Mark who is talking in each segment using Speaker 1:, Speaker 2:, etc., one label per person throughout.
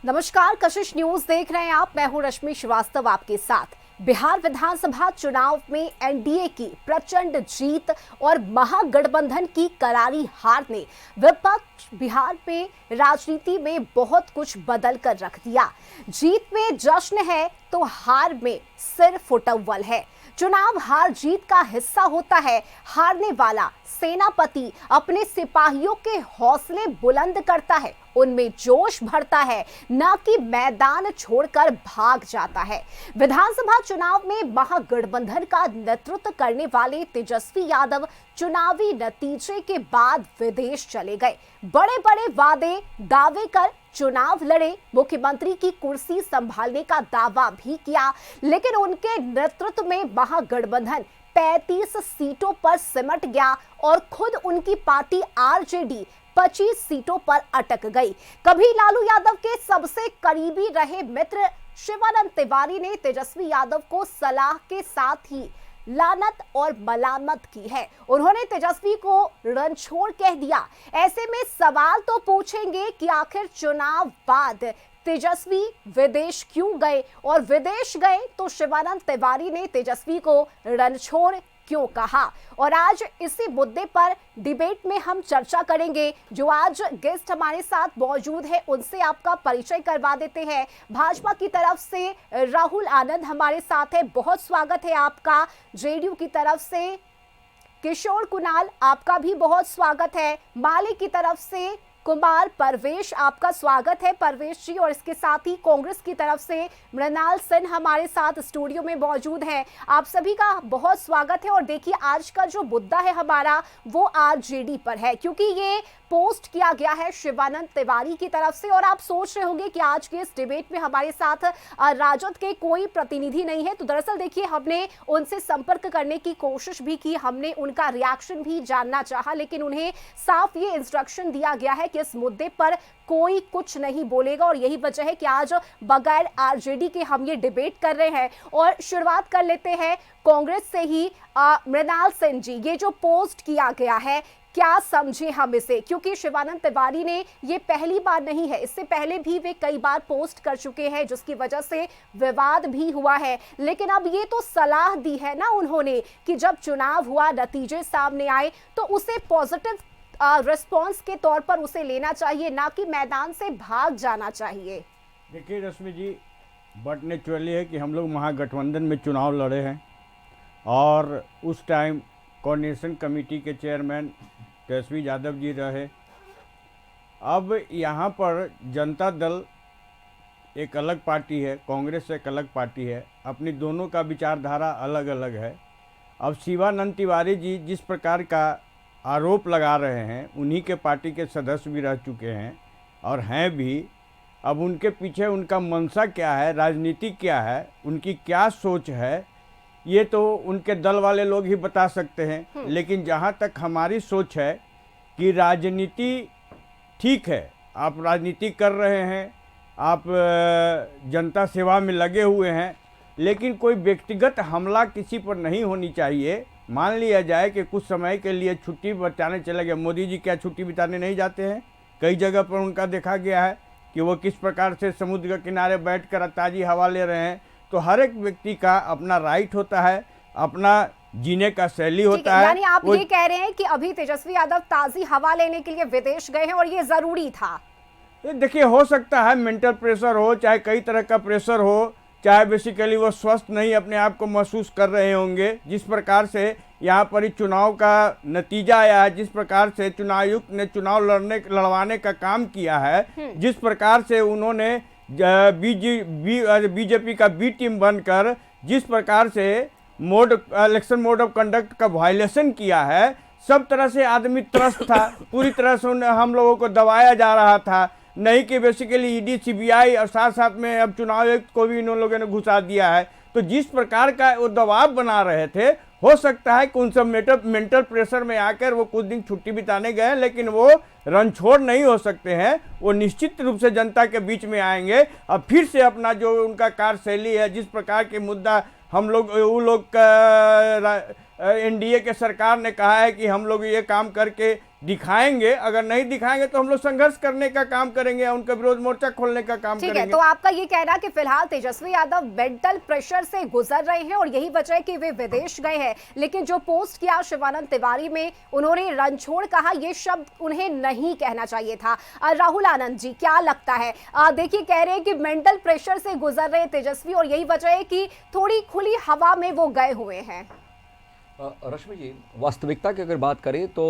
Speaker 1: नमस्कार, कशिश न्यूज देख रहे हैं आप। मैं हूं रश्मि श्रीवास्तव आपके साथ। बिहार विधानसभा चुनाव में एनडीए की प्रचंड जीत और महागठबंधन की करारी हार ने विपक्ष बिहार में राजनीति में बहुत कुछ बदल कर रख दिया। जीत में जश्न है तो हार में सिर फुटअव्वल है। चुनाव हार जीत का हिस्सा होता है। हारने वाला सेनापति अपने सिपाहियों के हौसले बुलंद करता है, उनमें जोश भरता है, न कि मैदान छोड़कर भाग जाता है। विधानसभा चुनाव में महागठबंधन का नेतृत्व करने वाले तेजस्वी यादव चुनावी नतीजे के बाद विदेश चले गए। बड़े बड़े वादे दावे कर चुनाव लड़े, मुख्यमंत्री की कुर्सी संभालने का दावा भी किया, लेकिन उनके नेतृत्व में महागठबंधन 35 सीटों पर सिमट गया और खुद उनकी पार्टी आरजेडी 25 सीटों पर अटक गई। कभी लालू यादव के सबसे करीबी रहे मित्र शिवानंद तिवारी ने तेजस्वी यादव को सलाह के साथ ही लानत और मलामत की है। उन्होंने तेजस्वी को रणछोड़ कह दिया। ऐसे में सवाल तो पूछेंगे कि आखिर चुनाव बाद तेजस्वी विदेश क्यों गए, और विदेश गए तो शिवानंद तिवारी ने तेजस्वी को रणछोड़ क्यों कहा। और आज इसी मुद्दे पर डिबेट में हम चर्चा करेंगे। जो आज गेस्ट हमारे साथ मौजूद है उनसे आपका परिचय करवा देते हैं। भाजपा की तरफ से राहुल आनंद हमारे साथ है, बहुत स्वागत है आपका। जेडीयू की तरफ से किशोर कुणाल, आपका भी बहुत स्वागत है। माले की तरफ से कुमार परवेश, आपका स्वागत है परवेश जी। और इसके साथ ही कांग्रेस की तरफ से मृणाल सेन हमारे साथ स्टूडियो में मौजूद है। आप सभी का बहुत स्वागत है। और देखिए, आज का जो मुद्दा है हमारा वो आरजेडी पर है, क्योंकि ये पोस्ट किया गया है शिवानंद तिवारी की तरफ से। और आप सोच रहे होंगे कि आज के इस डिबेट में हमारे साथ राजद के कोई प्रतिनिधि नहीं है। तो दरअसल देखिए, हमने उनसे संपर्क करने की कोशिश भी की, हमने उनका रिएक्शन भी जानना चाहा, लेकिन उन्हें साफ ये इंस्ट्रक्शन दिया गया है कि इस मुद्दे पर कोई कुछ नहीं बोलेगा। और यही वजह है कि आज बगैर आरजेडी के हम ये डिबेट कर रहे हैं। और शुरुआत कर लेते हैं कांग्रेस से ही। मृणाल सेन जी, ये जो पोस्ट किया गया है, क्या समझे हम इसे? क्योंकि शिवानंद तिवारी ने ये पहली बार नहीं है, इससे पहले भी वे कई बार पोस्ट कर चुके हैं, जिसकी वजह से विवाद भी हुआ है। लेकिन अब ये तो सलाह दी है ना उन्होंने कि जब चुनाव हुआ, नतीजे सामने आए, तो उसे पॉजिटिव रिस्पॉन्स के तौर पर उसे लेना चाहिए, ना कि मैदान से भाग जाना चाहिए।
Speaker 2: देखिए रश्मि जी, बट नेचुरली है कि हम लोग महागठबंधन में चुनाव लड़े हैं और उस टाइम कोऑर्डिनेशन कमेटी के चेयरमैन तेजस्वी यादव जी रहे। अब यहाँ पर जनता दल एक अलग पार्टी है, कांग्रेस एक अलग पार्टी है, अपनी दोनों का विचारधारा अलग अलग है। अब शिवानंद तिवारी जी जिस प्रकार का आरोप लगा रहे हैं, उन्हीं के पार्टी के सदस्य भी रह चुके हैं और हैं भी। अब उनके पीछे उनका मंशा क्या है, राजनीति क्या है, उनकी क्या सोच है, ये तो उनके दल वाले लोग ही बता सकते हैं। लेकिन जहाँ तक हमारी सोच है कि राजनीति ठीक है, आप राजनीति कर रहे हैं, आप जनता सेवा में लगे हुए हैं, लेकिन कोई व्यक्तिगत हमला किसी पर नहीं होनी चाहिए। मान लिया जाए कि कुछ समय के लिए छुट्टी बिताने चले गए, मोदी जी क्या छुट्टी बिताने नहीं जाते हैं? कई जगह पर उनका देखा गया है कि वो किस प्रकार से समुद्र के किनारे बैठकर ताज़ी हवा ले रहे हैं। तो हर एक व्यक्ति का अपना राइट होता है, अपना जीने का शैली होता है।
Speaker 1: यानी आप ये कह रहे हैं कि अभी तेजस्वी यादव ताज़ी हवा लेने के लिए विदेश गए हैं और ये जरूरी था?
Speaker 2: देखिए, हो सकता है मेंटल प्रेशर हो, चाहे कई तरह का प्रेशर हो, चाहे बेसिकली वो स्वस्थ नहीं अपने आप को महसूस कर रहे होंगे। जिस प्रकार से यहाँ पर चुनाव का नतीजा आया है, जिस प्रकार से चुनाव आयुक्त ने चुनाव लड़वाने का काम किया है, जिस प्रकार से उन्होंने बीजेपी का बी टीम बनकर जिस प्रकार से इलेक्शन मोड ऑफ कंडक्ट का वायलेशन किया है, सब तरह से आदमी त्रस्त था। पूरी तरह से हम लोगों को दबाया जा रहा था, नहीं कि बेसिकली ईडी सीबीआई और साथ साथ में अब चुनाव आयुक्त को भी इन लोगों ने घुसा दिया है। तो जिस प्रकार का वो दबाव बना रहे थे, हो सकता है कि उन सब मेंटल प्रेशर में आकर वो कुछ दिन छुट्टी बिताने गए, लेकिन वो रणछोड़ नहीं हो सकते हैं। वो निश्चित रूप से जनता के बीच में आएंगे और फिर से अपना जो उनका कार्यशैली है, जिस प्रकार के मुद्दा हम लोग वो लोग एनडीए के सरकार ने कहा है कि हम लोग ये काम करके दिखाएंगे, अगर नहीं दिखाएंगे तो हम लोग संघर्ष करने का काम करेंगे, उनका विरोध मोर्चा खोलने का काम
Speaker 1: ठीक है,
Speaker 2: करेंगे।
Speaker 1: तो आपका ये कहना कि फिलहाल तेजस्वी यादव मेंटल प्रेशर से गुजर रहे हैं और यही वजह है कि वे विदेश गए हैं, लेकिन जो पोस्ट किया शिवानंद तिवारी में उन्होंने रणछोड़ कहा, ये शब्द उन्हें नहीं कहना चाहिए था। राहुल आनंद जी, क्या लगता है? देखिए, कह रहे हैं कि मेंटल प्रेशर से गुजर रहे तेजस्वी और यही वजह है कि थोड़ी खुली हवा में वो गए हुए हैं।
Speaker 3: रश्मि जी, वास्तविकता की अगर बात करें तो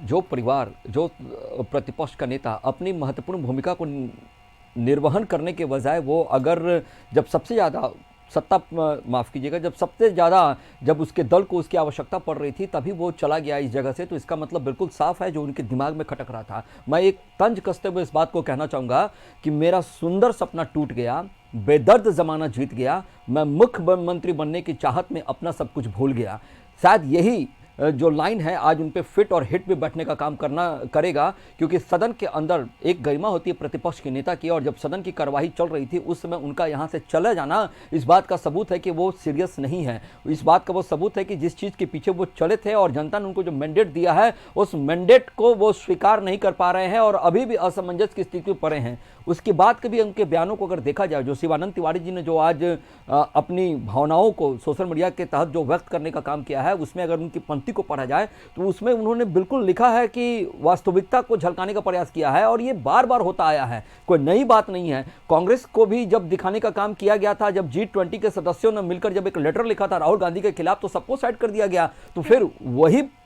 Speaker 3: जो परिवार, जो प्रतिपक्ष का नेता अपनी महत्वपूर्ण भूमिका को निर्वहन करने के बजाय वो अगर जब सबसे ज़्यादा सत्ता, माफ़ कीजिएगा, जब सबसे ज़्यादा जब उसके दल को उसकी आवश्यकता पड़ रही थी तभी वो चला गया इस जगह से, तो इसका मतलब बिल्कुल साफ है जो उनके दिमाग में खटक रहा था। मैं एक तंज कसते हुए इस बात को कहना चाहूँगा कि मेरा सुंदर सपना टूट गया, बेदर्द ज़माना जीत गया, मैं मुख्यमंत्री बनने की चाहत में अपना सब कुछ भूल गया। शायद यही जो लाइन है आज उन पे फिट और हिट भी बैठने का काम करेगा, क्योंकि सदन के अंदर एक गरिमा होती है प्रतिपक्ष के नेता की, और जब सदन की कार्यवाही चल रही थी उस समय उनका यहाँ से चले जाना इस बात का सबूत है कि वो सीरियस नहीं है। इस बात का वो सबूत है कि जिस चीज़ के पीछे वो चले थे और जनता ने उनको जो मैंडेट दिया है उस मैंडेट को वो स्वीकार नहीं कर पा रहे हैं और अभी भी असमंजस की स्थिति में पड़े हैं। उसके बाद कभी उनके बयानों को अगर देखा जाए, जो शिवानंद तिवारी जी ने जो आज अपनी भावनाओं को सोशल मीडिया के तहत जो व्यक्त करने का काम किया है, उसमें अगर उनकी पंक्ति को पढ़ा जाए तो उसमें उन्होंने बिल्कुल लिखा है कि वास्तविकता को झलकाने का प्रयास किया है और ये बार बार होता आया है, कोई नई बात नहीं है। कांग्रेस को भी जब दिखाने का काम किया गया था, जब G20 के सदस्यों ने मिलकर जब एक लेटर लिखा था राहुल गांधी के खिलाफ, तो सबको साइड कर दिया गया। तो फिर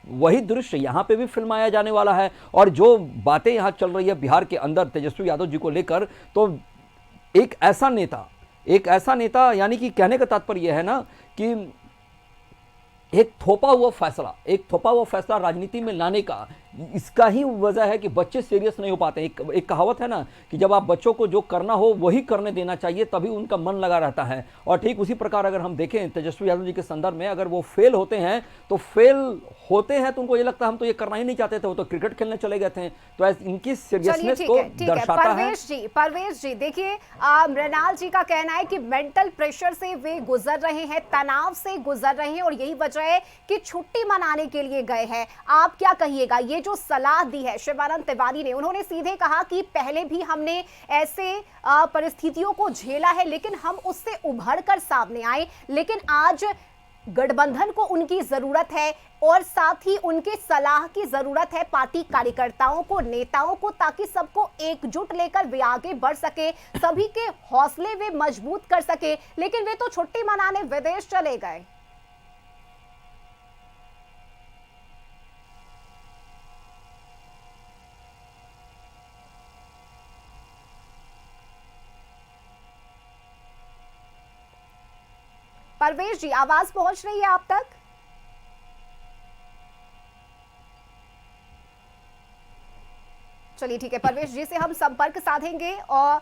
Speaker 3: वही दृश्य यहाँ पे भी फिल्माया जाने वाला है। और जो बातें यहाँ चल रही है बिहार के अंदर तेजस्वी यादव जी को लेकर, तो एक ऐसा नेता यानी कि कहने का तात्पर्य यह है ना कि एक थोपा हुआ फैसला राजनीति में लाने का, इसका ही वजह है कि बच्चे सीरियस नहीं हो पाते। एक कहावत है ना कि जब आप बच्चों को जो करना हो वही करने देना चाहिए, तभी उनका मन लगा रहता है। और ठीक उसी प्रकार अगर हम देखें तेजस्वी यादव जी के संदर्भ में, अगर वो फेल होते हैं तो उनको ये लगता है हम तो ये करना ही नहीं चाहते थे, वो तो क्रिकेट खेलने चले गए थे। तो इनकी सीरियसनेस को दर्शाता है।
Speaker 1: परवेश जी, देखिए, मृणाल जी का कहना है कि मेंटल प्रेशर से वे गुजर रहे हैं, तनाव से गुजर रहे हैं और यही वजह है कि छुट्टी मनाने के लिए गए हैं। आप क्या कहिएगा? ये जो सलाह दी है शिवानंद तिवारी ने, उन्होंने सीधे कहा कि पहले भी हमने ऐसे परिस्थितियों को झेला है लेकिन हम उससे उभर कर सामने आए, लेकिन आज गठबंधन को उनकी जरूरत है और साथ ही उनके सलाह की जरूरत है पार्टी कार्यकर्ताओं को, नेताओं को, ताकि सबको एकजुट लेकर वे आगे बढ़ सके, सभी के हौसले वे मजबूत कर सके। लेकिन वे तो छुट्टी मनाने विदेश चले गए। परवेश जी, आवाज पहुंच रही है आप तक? चलिए ठीक है, परवेश जी से हम संपर्क साधेंगे। और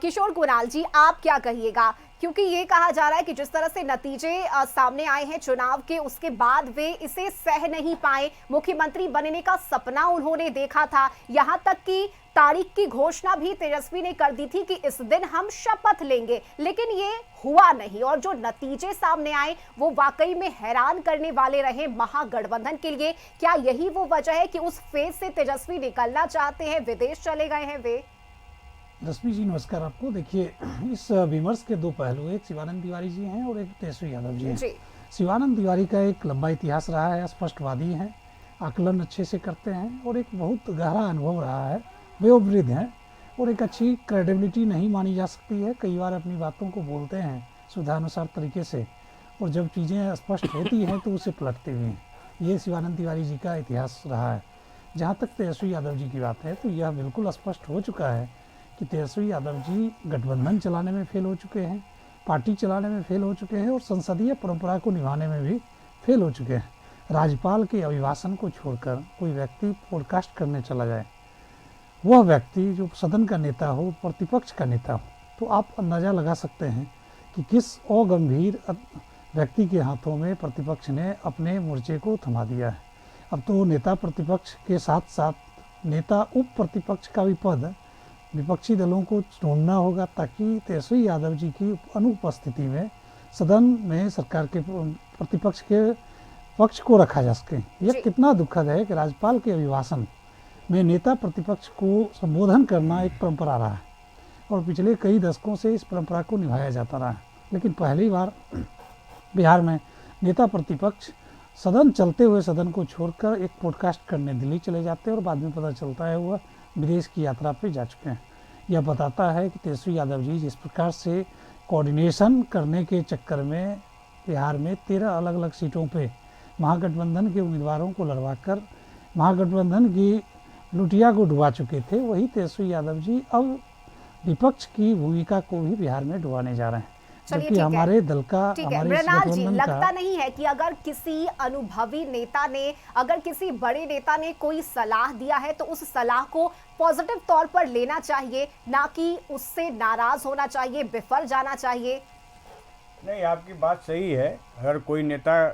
Speaker 1: किशोर कुणाल जी, आप क्या कहिएगा? क्योंकि ये कहा जा रहा है कि जिस तरह से नतीजे सामने आए हैं चुनाव के, उसके बाद वे इसे सह नहीं पाए। मुख्यमंत्री बनने का सपना उन्होंने देखा था, यहाँ तक कि तारीख की घोषणा भी तेजस्वी ने कर दी थी कि इस दिन हम शपथ लेंगे, लेकिन ये हुआ नहीं। और जो नतीजे सामने आए वो वाकई में हैरान करने वाले रहे महागठबंधन के लिए। क्या यही वो वजह है कि उस फेज से तेजस्वी निकलना चाहते हैं, विदेश चले गए हैं वे?
Speaker 4: रश्मि जी, नमस्कार आपको। देखिए, इस विमर्श के दो पहलू, एक शिवानंद तिवारी जी हैं और एक तेजस्वी यादव जी हैं। शिवानंद तिवारी का एक लंबा इतिहास रहा है, स्पष्टवादी हैं, आकलन अच्छे से करते हैं और एक बहुत गहरा अनुभव रहा है, वयोवृद्ध हैं और एक अच्छी क्रेडिबिलिटी नहीं मानी जा सकती है। कई बार अपनी बातों को बोलते हैं सुधानुसार तरीके से और जब चीज़ें स्पष्ट होती हैं तो उसे पलटते भी हैं। ये शिवानंद तिवारी जी का इतिहास रहा है। जहाँ तक तेजस्वी यादव जी की बात है तो यह बिल्कुल स्पष्ट हो चुका है कि तेजस्वी यादव जी गठबंधन चलाने में फेल हो चुके हैं, पार्टी चलाने में फेल हो चुके हैं और संसदीय परंपरा को निभाने में भी फेल हो चुके हैं। राज्यपाल के अभिभाषण को छोड़कर कोई व्यक्ति पॉडकास्ट करने चला जाए, वह व्यक्ति जो सदन का नेता हो, प्रतिपक्ष का नेता हो, तो आप अंदाज़ा लगा सकते हैं कि किस अगंभीर व्यक्ति के हाथों में प्रतिपक्ष ने अपने मोर्चे को थमा दिया है। अब तो नेता प्रतिपक्ष के साथ साथ नेता उप प्रतिपक्ष का भी पद विपक्षी दलों को ढूंढना होगा ताकि तेजस्वी यादव जी की अनुपस्थिति में सदन में सरकार के प्रतिपक्ष के पक्ष को रखा जा सके। यह कितना दुखद है कि राज्यपाल के अभिभाषण में नेता प्रतिपक्ष को संबोधन करना एक परंपरा रहा है और पिछले कई दशकों से इस परंपरा को निभाया जाता रहा है। लेकिन पहली बार बिहार में नेता प्रतिपक्ष सदन चलते हुए सदन को छोड़कर एक पॉडकास्ट करने दिल्ली चले जाते हैं और बाद में पता चलता है वह विदेश की यात्रा पे जा चुके हैं। यह बताता है कि तेजस्वी यादव जी जिस प्रकार से कोऑर्डिनेशन करने के चक्कर में बिहार में 13 अलग अलग सीटों पे महागठबंधन के उम्मीदवारों को लड़वाकर महागठबंधन की लुटिया को डुबा चुके थे, वही तेजस्वी यादव जी अब विपक्ष की भूमिका को भी बिहार में डुबाने जा रहे हैं। जबकि हमारे दल का, हमारे
Speaker 1: मृणाल जी,
Speaker 4: गठबंधन
Speaker 1: लगता
Speaker 4: का
Speaker 1: नहीं है कि अगर किसी अनुभवी नेता ने, अगर किसी बड़े नेता ने कोई सलाह दिया है तो उस सलाह को पॉजिटिव तौर पर लेना चाहिए, ना कि उससे नाराज होना चाहिए, विफल जाना चाहिए?
Speaker 2: नहीं, आपकी बात सही है। अगर कोई नेता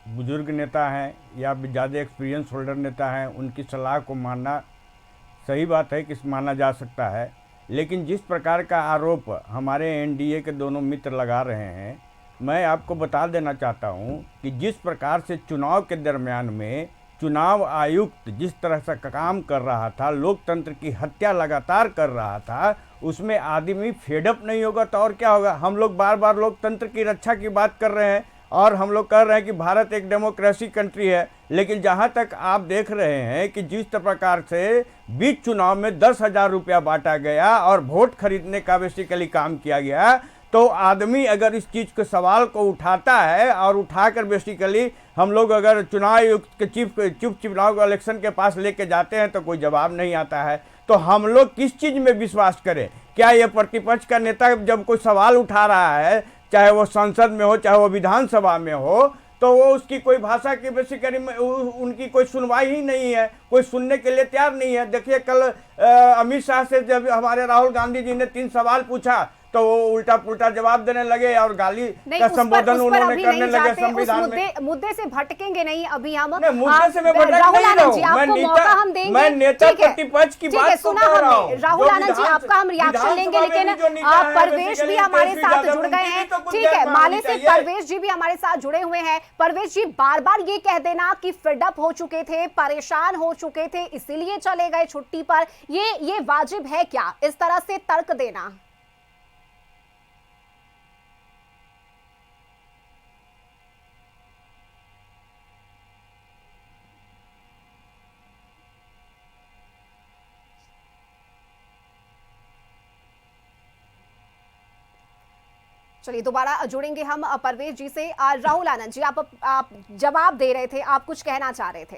Speaker 2: बुजुर्ग नेता हैं या ज़्यादा एक्सपीरियंस होल्डर नेता हैं, उनकी सलाह को मानना सही बात है कि माना जा सकता है। लेकिन जिस प्रकार का आरोप हमारे एनडीए के दोनों मित्र लगा रहे हैं, मैं आपको बता देना चाहता हूं कि जिस प्रकार से चुनाव के दरमियान में चुनाव आयुक्त जिस तरह से काम कर रहा था, लोकतंत्र की हत्या लगातार कर रहा था, उसमें आदमी फेडअप नहीं होगा तो और क्या होगा। हम लोग बार बार लोकतंत्र की रक्षा की बात कर रहे हैं और हम लोग कह रहे हैं कि भारत एक डेमोक्रेसी कंट्री है, लेकिन जहां तक आप देख रहे हैं कि जिस प्रकार से बीच चुनाव में 10,000 रुपया बांटा गया और वोट खरीदने का बेसिकली काम किया गया, तो आदमी अगर इस चीज़ के सवाल को उठाता है और उठाकर बेसिकली हम लोग अगर चुनाव आयुक्त के चीफ चुनाव इलेक्शन के पास लेके जाते हैं तो कोई जवाब नहीं आता है। तो हम लोग किस चीज़ में विश्वास करें? क्या ये प्रतिपक्ष का नेता जब कोई सवाल उठा रहा है, चाहे वो संसद में हो चाहे वो विधानसभा में हो, तो वो उसकी कोई भाषा की बेसिकली उनकी कोई सुनवाई ही नहीं है, कोई सुनने के लिए तैयार नहीं है। देखिए कल अमित शाह से जब हमारे राहुल गांधी जी ने 3 सवाल पूछा तो वो उल्टा पुल्टा जवाब देने लगे और गाली का संबोधन उन्होंने करने लगे संविधान में।
Speaker 1: मुद्दे से भटकेंगे नहीं अभी हम।
Speaker 2: मुद्दे से मैं भटक नहीं रहा हूं, मैं नेता प्रतिपक्ष की बात को कर रहा हूं।
Speaker 1: राहुल आनंद जी, आपका हम रिएक्शन लेंगे, लेकिन परवेश भी हमारे साथ जुड़ गए हैं। ठीक है, माले से परवेश जी भी हमारे साथ जुड़े हुए हैं। परवेश जी, बार बार ये कह देना कि फेडअप हो चुके थे, परेशान हो चुके थे, इसीलिए चले गए छुट्टी पर, ये वाजिब है क्या इस तरह से तर्क देना? चलिए दोबारा जुड़ेंगे हम परवेश जी से। राहुल आनंद जी, आप जवाब दे रहे थे, आप कुछ कहना चाह रहे थे।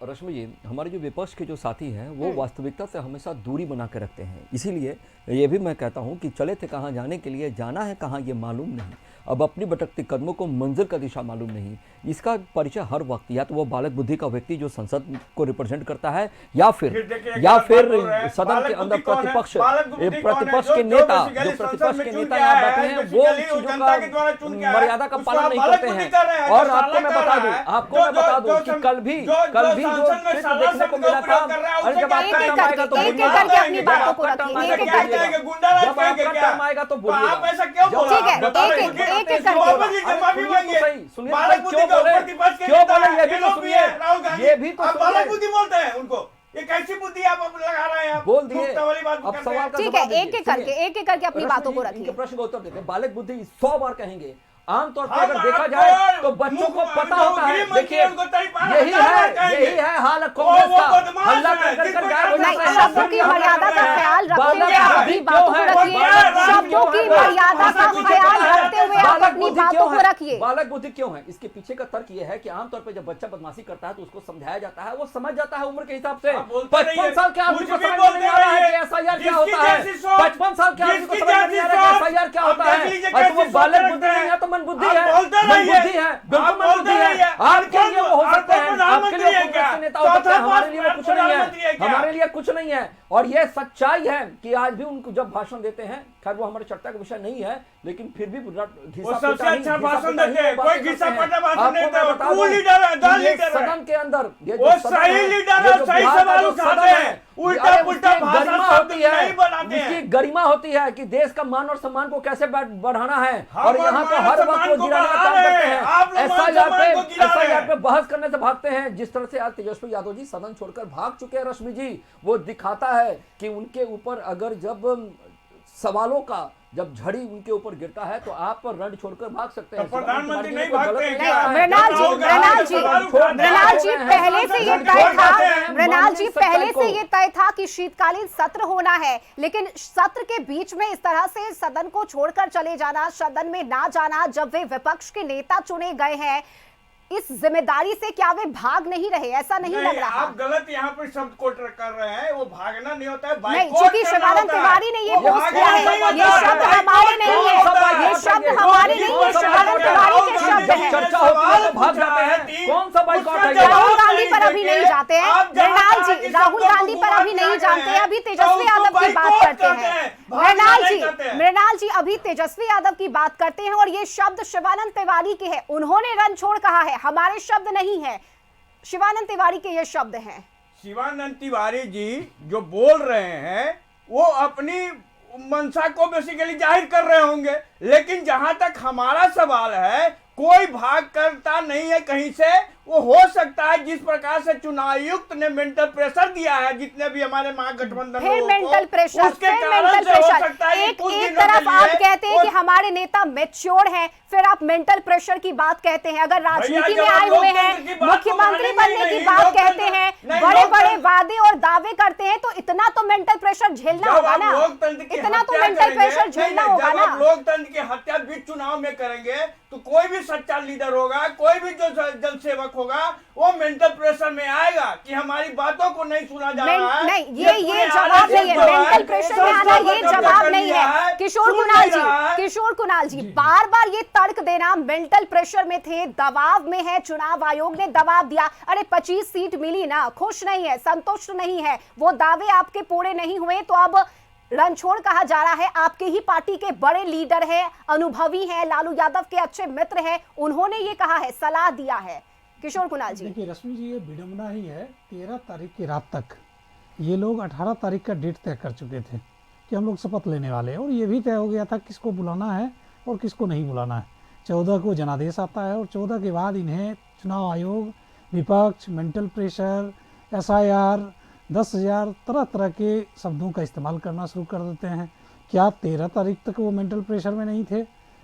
Speaker 3: रश्मि जी, हमारे जो विपक्ष के जो साथी हैं वो वास्तविकता से हमेशा दूरी बना के रखते हैं। इसीलिए ये भी मैं कहता हूँ कि चले थे कहाँ जाने के लिए, जाना है कहाँ ये मालूम नहीं। अब अपनी भटकती कदमों को मंजिल का दिशा मालूम नहीं। इसका परिचय हर वक्त या तो वो बालक बुद्धि का व्यक्ति जो संसद को रिप्रेजेंट करता है या फिर सदन के अंदर प्रतिपक्ष के नेता, जो प्रतिपक्ष के नेता यहाँ बैठे हैं वो चीजों का मर्यादा का पालन नहीं करते हैं। और आपको मैं बता दूं कि कल भी जो चित्र देखने को मिला था, अरे जब आपका टर्म आएगा तो बोलिए, टर्म आएगा तो बोलिए। ये भी तो बोलते हैं उनको, ये कैसी बुद्धि आप लगा रहे हैं? बोल दिए, अब सवाल का
Speaker 1: ठीक है, एक एक करके अपनी बातों को रखिए।
Speaker 3: प्रश्न का उत्तर देते, बालक बुद्धि 100 बार कहेंगे। आमतौर पर अगर देखा जाए तो बच्चों को पता होता है। देखिए यही है हाल कांग्रेस का, हल्ला कर गायब हो जाता है।
Speaker 1: शब्दों की मर्यादा का ख्याल रखते हुए अपनी बातों को रखिए। शब्दों की मर्यादा का ख्याल रखते हुए आप अपनी बातों को रखिए।
Speaker 3: बालक बुद्धि क्यों है? इसके पीछे का तर्क यह है कि आमतौर पर जब बच्चा बदमाशी करता है तो उसको समझाया जाता है, वो समझ जाता है उम्र के हिसाब से। 55 साल के आदमी को समझ नहीं आ रहा है कि एसआईआर क्या होता है। 55 साल के आदमी को समझ नहीं आ रहा है कि एसआईआर क्या होता है। और वो बालक बुद्धि नहीं है तो मन बुद्धि है, बुद्धि है, बिल्कुल बुद्धि है। आपके लिए वो हो सकते हैं, आपके लिए कांग्रेस के नेता हो सकते हैं, हमारे लिए वो कुछ नहीं है, हमारे लिए कुछ नहीं है। और ये सच्चाई है कि आज भी उनको जब भाषण देते हैं, खैर वो हमारे चर्चा का विषय नहीं है, लेकिन फिर भी
Speaker 2: सबसे अच्छा भाषण देते हैं, कोई घिसा पटा भाषण नहीं देता।
Speaker 3: वो लीडर है, दल लीडर है सदन के अंदर, ये
Speaker 2: वो सही लीडर है, सही सवाल उठाते हैं, उल्टा
Speaker 3: अरे
Speaker 2: पुल्टा
Speaker 3: उसकी
Speaker 2: भाषा
Speaker 3: गरिमा
Speaker 2: शब्द
Speaker 3: होती है,
Speaker 2: नहीं बनाते हैं।
Speaker 3: उसकी गरिमा होती है कि देश का मान और सम्मान को कैसे बढ़ाना है,
Speaker 2: हम
Speaker 3: और यहाँ पे
Speaker 2: मान
Speaker 3: हर
Speaker 2: सम्मान
Speaker 3: वक्त वो
Speaker 2: को
Speaker 3: गिराने का
Speaker 2: बढ़ा
Speaker 3: काम
Speaker 2: रहे
Speaker 3: करते
Speaker 2: हैं।
Speaker 3: हैं।
Speaker 2: आप लोग मान सम्मान को गिरा रहे
Speaker 3: एसआईआर
Speaker 2: हैं।
Speaker 3: पे बहस करने से भागते हैं। जिस तरह से आज तेजस्वी यादव जी सदन छोड़कर भाग चुके हैं रश्मि जी, वो दिखाता है कि उनके ऊपर अगर जब सवालों का जब झड़ी उनके ऊपर गिरता है तो आप रण छोड़कर भाग सकते हैं।
Speaker 2: तो प्रधानमंत्री नहीं
Speaker 3: कोई गलत
Speaker 2: भागते हैं
Speaker 3: किया
Speaker 2: क्या?
Speaker 3: है।
Speaker 1: मृणाल जी, मृणाल जी, मृणाल जी, पहले से ये तय था, मृणाल जी, पहले से ये तय था कि शीतकालीन सत्र होना है, लेकिन सत्र के बीच में इस तरह से सदन को छोड़कर चले जाना, सदन में ना जाना, जब वे विपक्ष के नेता चुने गए हैं, इस जिम्मेदारी से क्या वे भाग नहीं रहे? ऐसा नहीं लग रहा।
Speaker 2: आप गलत यहाँ पर शब्द कोट कर रहे हैं। वो भागना नहीं होता है,
Speaker 1: नहीं,
Speaker 2: बाइकआउट
Speaker 1: चूंकि
Speaker 2: करना
Speaker 1: शिवानंद
Speaker 2: होता है।
Speaker 1: तिवारी ने ये
Speaker 2: वो
Speaker 1: पोस्ट किया है,
Speaker 2: भागना नहीं
Speaker 1: ये
Speaker 2: होता है,
Speaker 1: शब्द
Speaker 2: बाइकआउट
Speaker 1: हमारे नहीं है,
Speaker 2: करना होता
Speaker 1: ये शब्द हमारे नहीं है, शिवानंद तिवारी के शब्द हैं।
Speaker 3: चर्चा होती है तो भाग जाते हैं। कौन सा बाइकआउट है ये?
Speaker 1: राहुल गांधी पर अभी नहीं जाते हैं, मृणाल जी, राहुल गांधी पर अभी नहीं जानते हैं, अभी तेजस्वी यादव की बात करते हैं। मृणाल जी अभी तेजस्वी यादव की बात करते हैं, और ये शब्द शिवानंद तिवारी के हैं। उन्होंने रण छोड़ कहा है, हमारे शब्द नहीं है, शिवानंद तिवारी के ये शब्द हैं।
Speaker 2: शिवानंद तिवारी जी जो बोल रहे हैं वो अपनी मंशा को बेसिकली जाहिर कर रहे होंगे, लेकिन जहां तक हमारा सवाल है, कोई भाग करता नहीं है कहीं से। वो हो सकता है जिस प्रकार से चुनाव आयुक्त ने मेंटल प्रेशर दिया है जितने भी हमारे महागठबंधन
Speaker 1: फिर मेंटल प्रेशर,
Speaker 2: उसके
Speaker 1: फिर
Speaker 2: कारण
Speaker 1: मेंटल
Speaker 2: से हो
Speaker 1: प्रेशर।
Speaker 2: सकता है कि
Speaker 1: एक
Speaker 2: कुछ
Speaker 1: एक
Speaker 2: दिनों
Speaker 1: तरफ
Speaker 2: के
Speaker 1: आप
Speaker 2: लिए
Speaker 1: कहते हैं कि हमारे नेता मैच्योर हैं, फिर आप मेंटल प्रेशर की बात कहते हैं। अगर राजनीति में आए हुए हैं, मुख्यमंत्री बनने की बात कहते हैं, बड़े बड़े वादे और दावे करते हैं, तो इतना तो मेंटल प्रेशर झेलना होगा ना, इतना तो मेंटल प्रेशर झेलना होगा ना।
Speaker 2: लोकतंत्र की हत्या बीच चुनाव में करेंगे तो कोई भी सच्चा लीडर होगा, कोई भी जो जनसेवक होगा, वो मेंटल प्रेशर में आएगा कि हमारी बातों को नहीं सुना जा रहा है।
Speaker 1: नहीं, ये जवाब नहीं है, मेंटल प्रेशर में आना ये जवाब नहीं है। किशोर कुणाल जी बार बार ये तर्क देना, मेंटल प्रेशर में थे, दबाव में है, चुनाव आयोग ने दबाव दिया। अरे 25 सीट मिली ना, खुश नहीं है, संतुष्ट नहीं है, वो दावे आपके पूरे नहीं हुए, तो अब रणछोड़ कहा जा रहा है। आपके ही पार्टी के बड़े लीडर हैं, अनुभवी हैं, लालू यादव के अच्छे मित्र हैं, उन्होंने ये कहा है, सलाह दिया है। किशोर कुणाल जी,
Speaker 4: देखिए रश्मि जी, ये विडंबना ही है। 13 तारीख की रात तक ये लोग 18 तारीख का डेट तय कर चुके थे कि हम लोग शपथ लेने वाले हैं, और ये भी तय हो गया था किसको बुलाना है और किसको नहीं बुलाना है। 14 को जनादेश आता है, और 14 के बाद इन्हें चुनाव आयोग, विपक्ष, मेंटल प्रेशर, SIR, 10,000 तरह तरह के शब्दों का इस्तेमाल करना शुरू कर देते हैं। क्या 13 तारीख तक वो मेंटल प्रेशर में नहीं थे?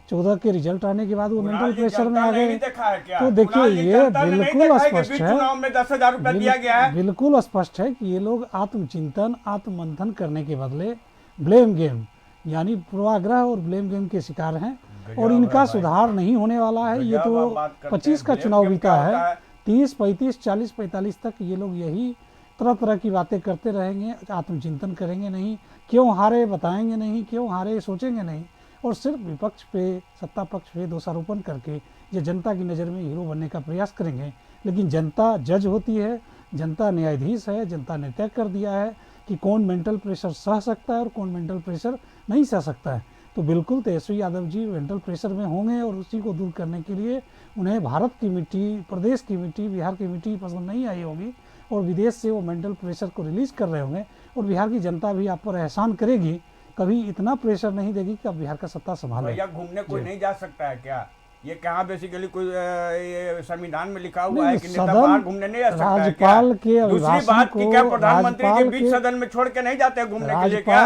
Speaker 4: 14 के रिजल्ट आने के बाद वो मेंटल प्रेशर में आ गए। तो देखिए ये बिल्कुल स्पष्ट है,
Speaker 2: चुनाव में 10,000 रुपया दिया गया है।
Speaker 4: बिल्कुल स्पष्ट है कि ये लोग आत्मचिंतन, आत्ममंथन करने के बदले ब्लेम गेम यानी पूर्वाग्रह और ब्लेम गेम के शिकार हैं, और इनका सुधार नहीं होने वाला है। ये तो 25 का चुनाव बीता है, 30, 35, 40, 45 तक ये लोग यही तरह तरह की बातें करते रहेंगे, आत्मचिंतन करेंगे नहीं, क्यों हारे बताएंगे नहीं, क्यों हारे सोचेंगे नहीं, और सिर्फ विपक्ष पे, सत्ता पक्ष पे दोषारोपण करके ये जनता की नज़र में हीरो बनने का प्रयास करेंगे। लेकिन जनता जज होती है, जनता न्यायाधीश है, जनता ने तय कर दिया है कि कौन मेंटल प्रेशर सह सकता है और कौन मेंटल प्रेशर नहीं सह सकता है। तो बिल्कुल तेजस्वी यादव जी मेंटल प्रेशर में होंगे, और उसी को दूर करने के लिए उन्हें भारत की मिट्टी, प्रदेश की मिट्टी, बिहार की मिट्टी पसंद नहीं आई होगी, और विदेश से वो मेंटल प्रेशर को रिलीज कर रहे होंगे, और बिहार की जनता भी आप पर एहसान करेगी, कभी इतना प्रेशर नहीं देगी कि आप बिहार का सत्ता संभालें।
Speaker 2: भैया घूमने कोई नहीं जा सकता है क्या? ये कहाँ बेसिकली कोई ये संविधान में लिखा हुआ है कि नेता बाहर घूमने नहीं जा सकता है क्या?
Speaker 4: राज्यपाल के
Speaker 2: दूसरी बात कि क्या प्रधानमंत्री के बीच सदन में छोड़ के नहीं जाते हैं घूमने के लिए क्या?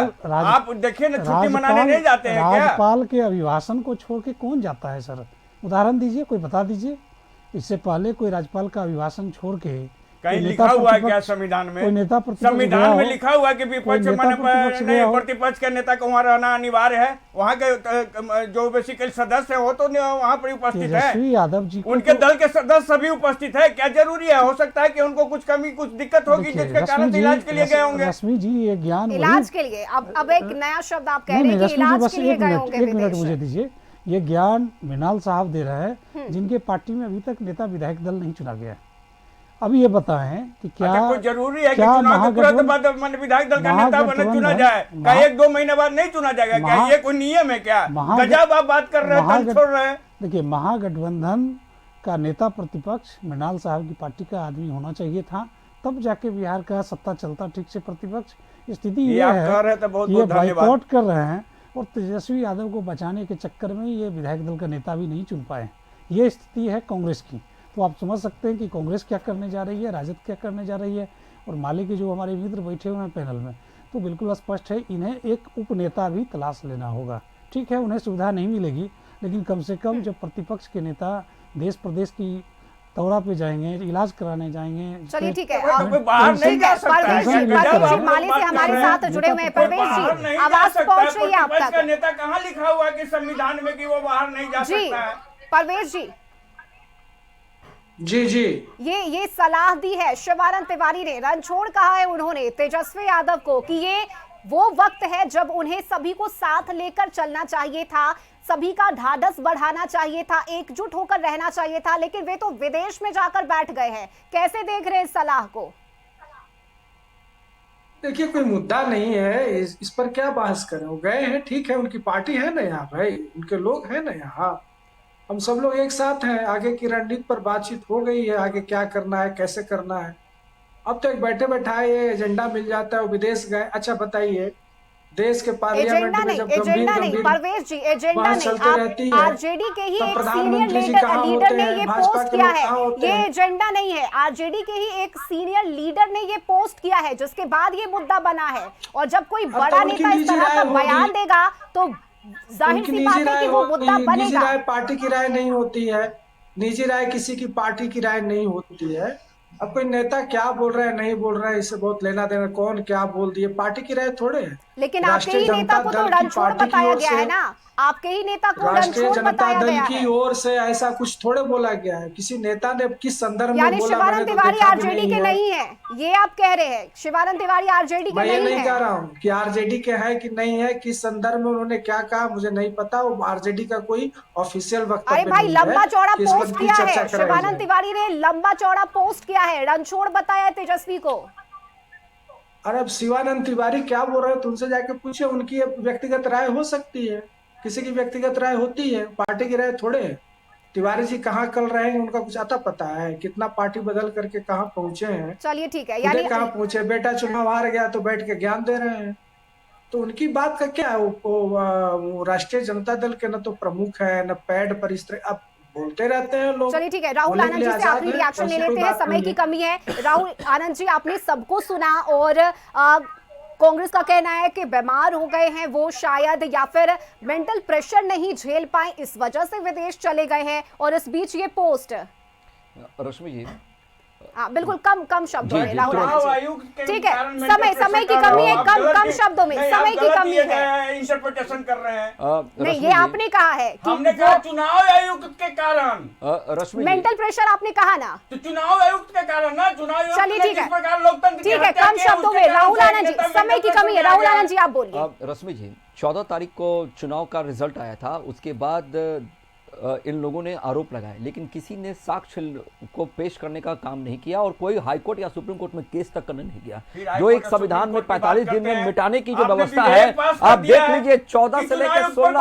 Speaker 2: आप देखिए ना, छुट्टी मनाने नहीं जाते हैं क्या?
Speaker 4: राज्यपाल के अभिभाषण को छोड़ के कौन जाता है सर? उदाहरण दीजिए, कोई बता दीजिए। इससे पहले कोई राज्यपाल का अभिभाषण छोड़ के
Speaker 2: कहीं लिखा हुआ है क्या संविधान में? संविधान में लिखा हुआ है कि विपक्ष प्रतिपक्ष के नेता को वहाँ रहना अनिवार्य है। वहाँ के जो बेसिकली सदस्य हो तो वहाँ पर उपस्थित है,
Speaker 4: यादव जी
Speaker 2: उनके दल के सदस्य सभी उपस्थित है। क्या जरूरी है? हो सकता है कि उनको कुछ कमी, कुछ दिक्कत होगी जिसके कारण इलाज के लिए गए होंगे।
Speaker 4: रश्मि जी, ये ज्ञान
Speaker 1: इलाज के लिए, अब एक नया शब्द आप कह रहे हैं कि इलाज के लिए गए होंगे।
Speaker 4: एक मिनट मुझे दीजिए। ये ज्ञान मृणाल साहब दे रहे हैं, जिनके पार्टी में अभी तक नेता विधायक दल नहीं चुना गया। अब ये बताएं कि क्या
Speaker 2: कोई जरूरी है कि चुनाव के तुरंत बाद विधायक दल का नेता बने चुना जाए? क्या 1-2 महीने बाद नहीं चुना जाएगा? क्या ये कोई नियम है क्या? गजब आप बात कर रहे हैं, छोड़ रहे हैं।
Speaker 4: देखिए, महागठबंधन का नेता प्रतिपक्ष मृणाल साहब की पार्टी का आदमी होना चाहिए था, तब जाके बिहार का सत्ता चलता ठीक से। प्रतिपक्ष स्थिति
Speaker 2: ये
Speaker 4: ये
Speaker 2: आप
Speaker 4: है
Speaker 2: कह रहे थे, बहुत
Speaker 4: ये
Speaker 2: बहुत धन्यवाद।
Speaker 4: बाइकआउट कर रहे हैं और तेजस्वी यादव को बचाने के चक्कर में ये विधायक दल का नेता भी नहीं चुन पाए। ये स्थिति है कांग्रेस की। तो आप समझ सकते हैं कि कांग्रेस क्या करने जा रही है, राजद क्या करने जा रही है, और माले के जो हमारे मित्र बैठे हुए हैं पैनल में, तो बिल्कुल स्पष्ट है इन्हें एक उपनेता भी तलाश लेना होगा। ठीक है, उन्हें सुविधा नहीं मिलेगी, लेकिन कम से कम जब प्रतिपक्ष के नेता देश प्रदेश की दौरा पे जाएंगे, इलाज कराने जाएंगे।
Speaker 1: चलिए ठीक है,
Speaker 2: कोई बाहर नहीं जा सकता है।
Speaker 1: परवेश जी माले से हमारे साथ जुड़े हुए हैं। परवेश जी, आवाज पहुंच रही है आप
Speaker 2: प्रतिपक्ष का
Speaker 1: तक?
Speaker 2: नेता कहाँ लिखा हुआ है कि संविधान में कि वो बाहर नहीं जा
Speaker 1: जी
Speaker 2: सकता है?
Speaker 1: परवेश जी,
Speaker 5: जी
Speaker 1: ये सलाह दी है शिवानंद तिवारी ने, रणछोड़ कहा है उन्होंने तेजस्वी यादव को कि ये वो वक्त है जब उन्हें सभी को साथ लेकर चलना चाहिए था, सभी का ढाढ़स बढ़ाना चाहिए था, एकजुट होकर रहना चाहिए था, लेकिन वे तो विदेश में जाकर बैठ गए हैं। कैसे देख रहे हैं इस सलाह को?
Speaker 5: देखिए, कोई मुद्दा नहीं है, इस पर क्या बहस करें। वो गए हैं, ठीक है, उनकी पार्टी है ना यहाँ भाई, उनके लोग हैं ना यहाँ, हम सब लोग एक साथ हैं। आगे की रणनीति पर बातचीत हो गई है, आगे क्या करना है, कैसे करना है। अब तो एक बैठे बैठाए ये एजेंडा मिल जाता है, वो विदेश गए। अच्छा बताइए, देश के पार्लियामेंट में जब
Speaker 1: एजेंडा नहीं परवेश जी, एजेंडा नहीं, आरजेडी के ही एक सीनियर लीडर ने ये पोस्ट किया है, ये एजेंडा नहीं है। आरजेडी के ही एक सीनियर लीडर ने ये पोस्ट किया है, जिसके बाद ये मुद्दा बना है। और जब कोई बड़ा नेता इस तरह का बयान देगा तो जाहिर सी बात है कि वो मुद्दा बनेगा।
Speaker 5: निजी राय पार्टी की राय नहीं होती है, निजी राय किसी की पार्टी की राय नहीं होती है। अब कोई नेता क्या बोल रहा है नहीं बोल रहा है, इससे बहुत लेना देना, कौन क्या बोल दिए, पार्टी की राय थोड़े है।
Speaker 1: लेकिन आपके ही नेता को तो रणछोड़ बताया गया है ना, आपके ही नेता को
Speaker 5: राष्ट्रीय जनता
Speaker 1: बताया
Speaker 5: दल
Speaker 1: गया
Speaker 5: की
Speaker 1: है।
Speaker 5: ओर से ऐसा कुछ थोड़े बोला गया है, किसी नेता ने किस संदर्भ में
Speaker 1: यानी
Speaker 5: बोला,
Speaker 1: शिवानंद तिवारी आरजेडी के नहीं है, ये आप कह रहे हैं? शिवानंद तिवारी आरजेडी के
Speaker 5: मैं ये
Speaker 1: नहीं
Speaker 5: नहीं
Speaker 1: है?
Speaker 5: कह रहा हूँ कि आरजेडी के है कि नहीं है, किस संदर्भ में उन्होंने क्या कहा मुझे नहीं पता। वो आरजेडी का कोई ऑफिशियल वक्तव्य
Speaker 1: अरे भाई,
Speaker 5: नहीं है
Speaker 1: लंबा चौड़ा
Speaker 5: कि इस
Speaker 1: पोस्ट
Speaker 5: पर की
Speaker 1: किया
Speaker 5: चर्चा
Speaker 1: है
Speaker 5: कराई
Speaker 1: शिवानंद
Speaker 5: जाए।
Speaker 1: तिवारी ने, लंबा चौड़ा पोस्ट किया है, रणछोड़ बताया है तेजस्वी को।
Speaker 5: अरे अब शिवानंद तिवारी क्या बोल रहे हो, तुमसे जाके पूछे, उनकी व्यक्तिगत राय हो सकती है, किसी की व्यक्तिगत राय होती है, पार्टी की राय थोड़े है। तिवारी जी कहाँ कल रहेंगे उनका कुछ आता पता है, कितना पार्टी बदल करके कहाँ पहुंचे हैं।
Speaker 1: चलिए ठीक है,
Speaker 5: यानी कहाँ पहुंचे, बेटा चुनाव हार गया तो बैठ के ज्ञान दे रहे हैं, तो उनकी बात का क्या है। वो राष्ट्रीय जनता दल के न तो प्रमुख है न पैड पर, इस तरह अब बोलते रहते हैं लोग।
Speaker 1: चलिए ठीक है, राहुल आनंद जी से आखिरी रिएक्शन ले लेते हैं, समय की कमी है। राहुल आनंद जी, आपने सबको सुना और कांग्रेस का कहना है कि बीमार हो गए हैं वो शायद, या फिर मेंटल प्रेशर नहीं झेल पाए इस वजह से विदेश चले गए हैं। और इस बीच ये पोस्ट
Speaker 3: रश्मि जी,
Speaker 1: हाँ बिल्कुल कम शब्दों में राहुल आनंद जी, ठीक है, समय की कमी है, कम शब्दों में, समय की कमी है।
Speaker 2: इंटरप्रिटेशन कर रहे हैं।
Speaker 1: नहीं, ये आपने कहा है कि
Speaker 2: हमने कहा चुनाव आयुक्त के कारण,
Speaker 3: रश्मि
Speaker 1: मेंटल प्रेशर आपने कहा ना,
Speaker 2: तो चुनाव आयुक्त के कारण ना, चुनाव आयुक्त
Speaker 1: चलिए
Speaker 2: ने
Speaker 1: ठीक है,
Speaker 2: जिस प्रकार लोकतंत्र की
Speaker 1: ठीक है,
Speaker 2: हत्या
Speaker 1: कम
Speaker 2: की है,
Speaker 1: शब्दों
Speaker 2: उसके
Speaker 1: में
Speaker 2: कारण
Speaker 1: राहुल
Speaker 2: से
Speaker 1: आनंद जी,
Speaker 2: नेता
Speaker 1: समय की
Speaker 2: मेंटल
Speaker 1: कमी है।
Speaker 2: प्रेशर
Speaker 1: राहुल
Speaker 2: में आ
Speaker 1: आनंद जी आप बोलिए।
Speaker 3: रश्मि जी, 14 तारीख को चुनाव का रिजल्ट आया था, उसके बाद इन लोगों ने आरोप लगाए, लेकिन किसी ने साक्ष्य को पेश करने का काम नहीं किया और कोई हाईकोर्ट या सुप्रीम कोर्ट में केस तक करने नहीं किया। जो एक संविधान में 45 दिन में मिटाने की जो व्यवस्था है, आप देख लीजिए 14 से लेकर 16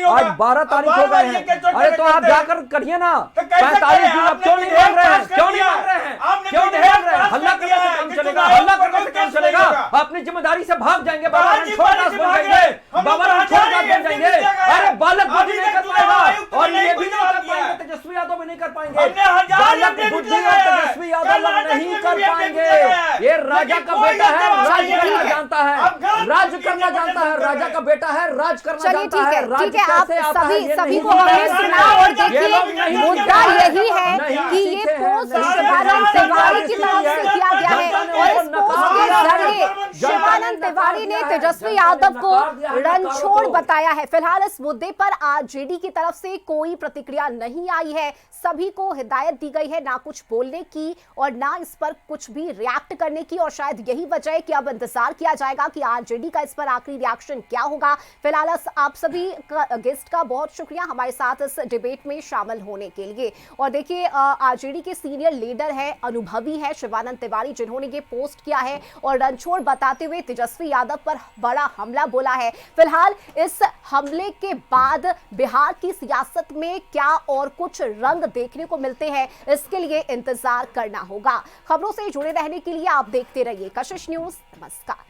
Speaker 3: आज 12 तारीख हो गए हैं। अरे तो आप जाकर करिए ना, 45 दिन आप क्यों नहीं मांग रहे हैं, क्यों नहीं मांग रहे हैं, क्यों नहीं मांग रहे हैं? हल्ला करने से काम चलेगा, हल्ला करने से काम चलेगा? अपनी जिम्मेदारी से भाग जाएंगे, बाबा रणछोड़ दास बन जाएंगे, बाबा रणछोड़ दास बन जाएंगे। अरे बालक बुद्धि नहीं कर पाएगा, और ये भी नहीं कर पाएंगे, तेजस्वी यादव भी नहीं कर पाएंगे, बालक बुद्धि और तेजस्वी यादव नहीं कर पाएंगे। ये राजा का बेटा है, राज करना जानता है, राज करना जानता है, राजा का बेटा है, राज करना जानता है।
Speaker 1: ठीक है, आप सभी को हमने सुना, और देखिए मुद्दा यही है कि ये पोस्ट शिवानंद तिवारी की तरफ से किया गया है, और इस पोस्ट के जरिए शिवानंद तिवारी ने तेजस्वी यादव को रणछोड़ बताया है। फिलहाल इस मुद्दे पर आरजेडी की तरफ से कोई प्रतिक्रिया नहीं आई है, सभी को हिदायत दी गई है ना कुछ बोलने की और ना इस पर कुछ भी रिएक्ट करने की, और शायद यही वजह है कि अब इंतजार किया जाएगा कि आरजेडी का इस पर आखिरी रिएक्शन क्या होगा। फिलहाल आप सभी गेस्ट का बहुत शुक्रिया हमारे साथ इस डिबेट में शामिल होने के लिए। और देखिए, आरजेडी के सीनियर लीडर है, अनुभवी है शिवानंद तिवारी, जिन्होंने ये पोस्ट किया है और रणछोड़ बताते हुए तेजस्वी तेजस्वी यादव पर बड़ा हमला बोला है। फिलहाल इस हमले के बाद बिहार की सियासत में क्या और कुछ रंग देखने को मिलते हैं, इसके लिए इंतजार करना होगा। खबरों से जुड़े रहने के लिए आप देखते रहिए कशिश न्यूज। नमस्कार।